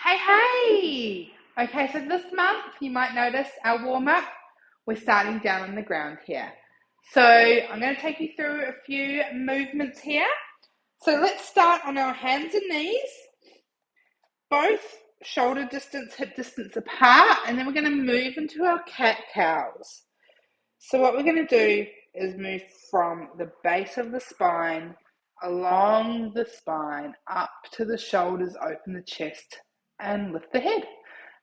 Hey, hey! Okay, so this month you might notice our warm up, we're starting down on the ground here. So I'm going to take you through a few movements here. So let's start on our hands and knees, both shoulder distance, hip distance apart, and then we're going to move into our cat cows. So what we're going to do is move from the base of the spine, along the spine, up to the shoulders, open the chest, and lift the head.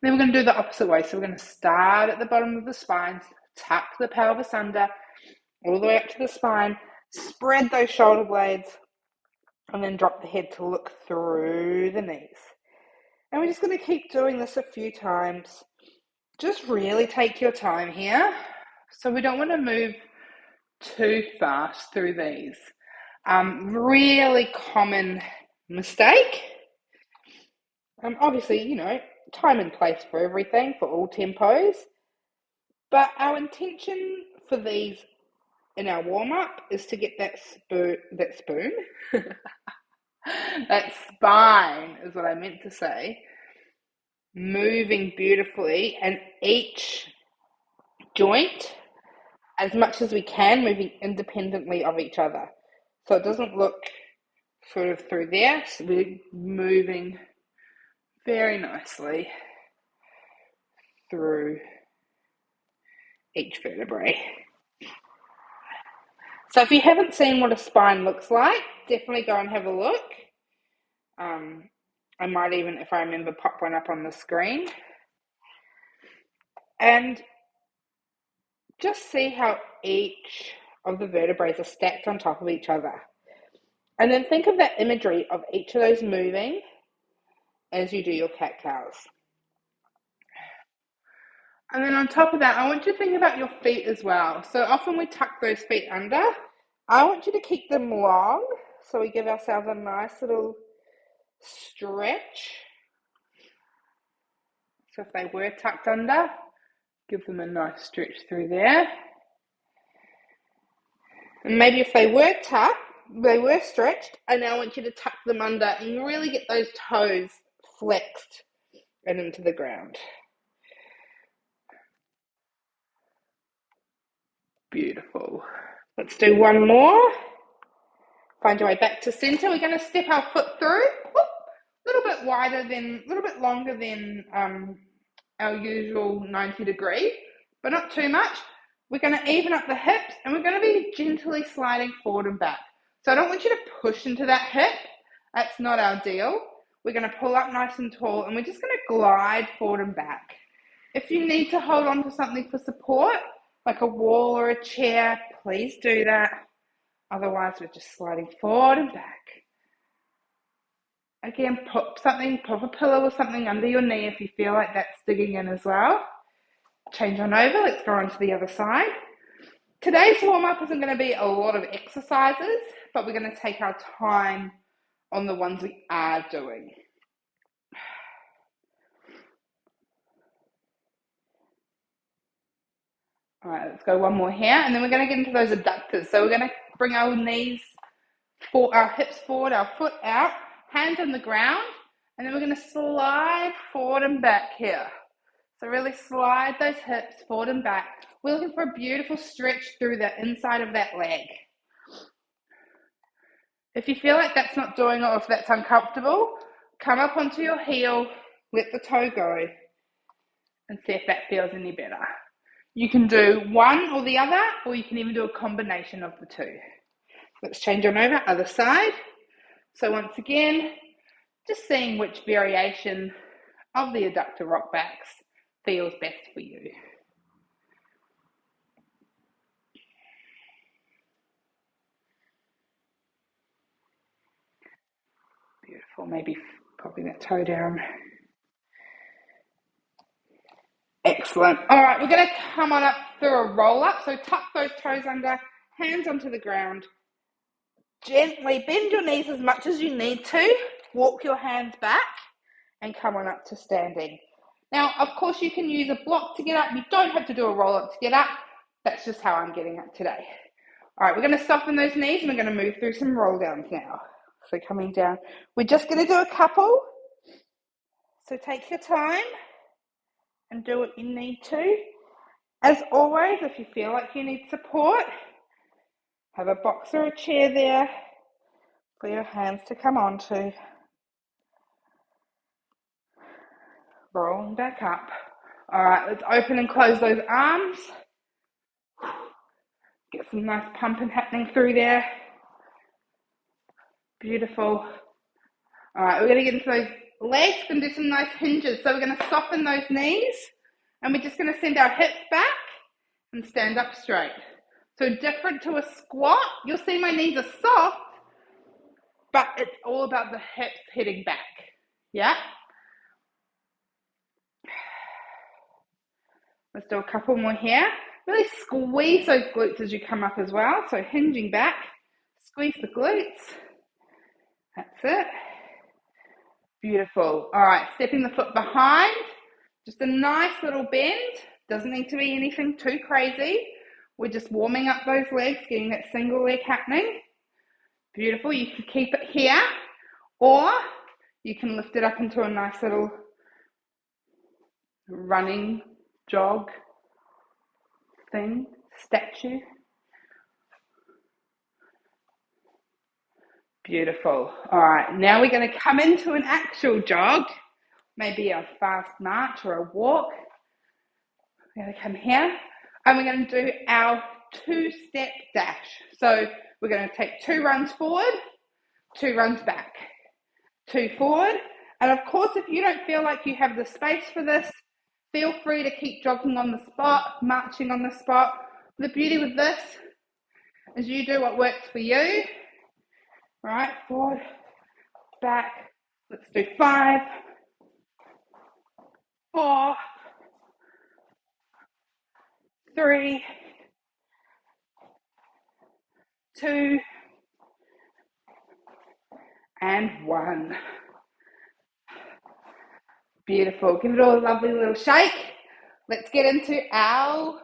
Then we're going to do the opposite way. So we're going to start at the bottom of the spine, tuck the pelvis under, all the way up to the spine, spread those shoulder blades, and then drop the head to look through the knees. And we're just going to keep doing this a few times. Just really take your time here. So we don't want to move too fast through these. Really common mistake. Obviously, time and place for everything, for all tempos. But our intention for these in our warm-up is to get that that spine is what I meant to say, moving beautifully, and each joint, as much as we can, moving independently of each other. So it doesn't look sort of through there. So we're moving very nicely through each vertebrae. So if you haven't seen what a spine looks like, definitely go and have a look. I might even, if I remember, pop one up on the screen. And just see how each of the vertebrae are stacked on top of each other. And then think of that imagery of each of those moving as you do your cat cows. And then on top of that, I want you to think about your feet as well. So often we tuck those feet under. I want you to keep them long, so we give ourselves a nice little stretch. So if they were tucked under, give them a nice stretch through there. And maybe if they were tucked, they were stretched, I now want you to tuck them under and really get those toes flexed and into the ground. Beautiful. Let's do one more. Find your way back to center. We're going to step our foot through. A little bit longer than our usual 90-degree, but not too much. We're going to even up the hips, and we're going to be gently sliding forward and back. So I don't want you to push into that hip. That's not our deal. We're going to pull up nice and tall, and we're just going to glide forward and back. If you need to hold on to something for support, like a wall or a chair, please do that. Otherwise, we're just sliding forward and back. Again, pop a pillow or something under your knee if you feel like that's digging in as well. Change on over. Let's go on to the other side. Today's warm-up isn't going to be a lot of exercises, but we're going to take our time on the ones we are doing. All right, let's go one more here, and then we're going to get into those adductors. So we're going to bring our knees, our hips forward, our foot out, hands on the ground, and then we're going to slide forward and back here. So really slide those hips forward and back. We're looking for a beautiful stretch through the inside of that leg. If you feel like that's not doing it, or if that's uncomfortable, come up onto your heel, let the toe go, and see if that feels any better. You can do one or the other, or you can even do a combination of the two. Let's change on over, other side. So once again, just seeing which variation of the adductor rock backs feels best for you. Beautiful, maybe popping that toe down. Excellent. All right, we're going to come on up through a roll up. So tuck those toes under, hands onto the ground. Gently bend your knees as much as you need to. Walk your hands back and come on up to standing. Now, of course, you can use a block to get up. You don't have to do a roll up to get up. That's just how I'm getting up today. All right, we're going to soften those knees and we're going to move through some roll downs now. So coming down, we're just going to do a couple. So take your time and do what you need to. As always, if you feel like you need support, have a box or a chair there for your hands to come onto. Rolling back up. All right, let's open and close those arms. Get some nice pumping happening through there. Beautiful. All right, we're going to get into those legs. We're going to do some nice hinges. So we're going to soften those knees, and we're just going to send our hips back and stand up straight. So different to a squat, you'll see my knees are soft, but it's all about the hips heading back. Yeah? Let's do a couple more here. Really squeeze those glutes as you come up as well. So hinging back, squeeze the glutes. That's it. Beautiful. All right, stepping the foot behind. Just a nice little bend. Doesn't need to be anything too crazy. We're just warming up those legs, getting that single leg happening. Beautiful. You can keep it here, or you can lift it up into a nice little running jog thing, statue. Beautiful. All right, now we're going to come into an actual jog, maybe a fast march or a walk. We're going to come here, and we're going to do our two-step dash. So we're going to take 2 runs forward, 2 runs back, 2 forward. And of course, if you don't feel like you have the space for this, feel free to keep jogging on the spot, marching on the spot. The beauty with this is you do what works for you. Right, forward, back. Let's do 5, 4, 3, 2, and 1. Beautiful. Give it all a lovely little shake. Let's get into our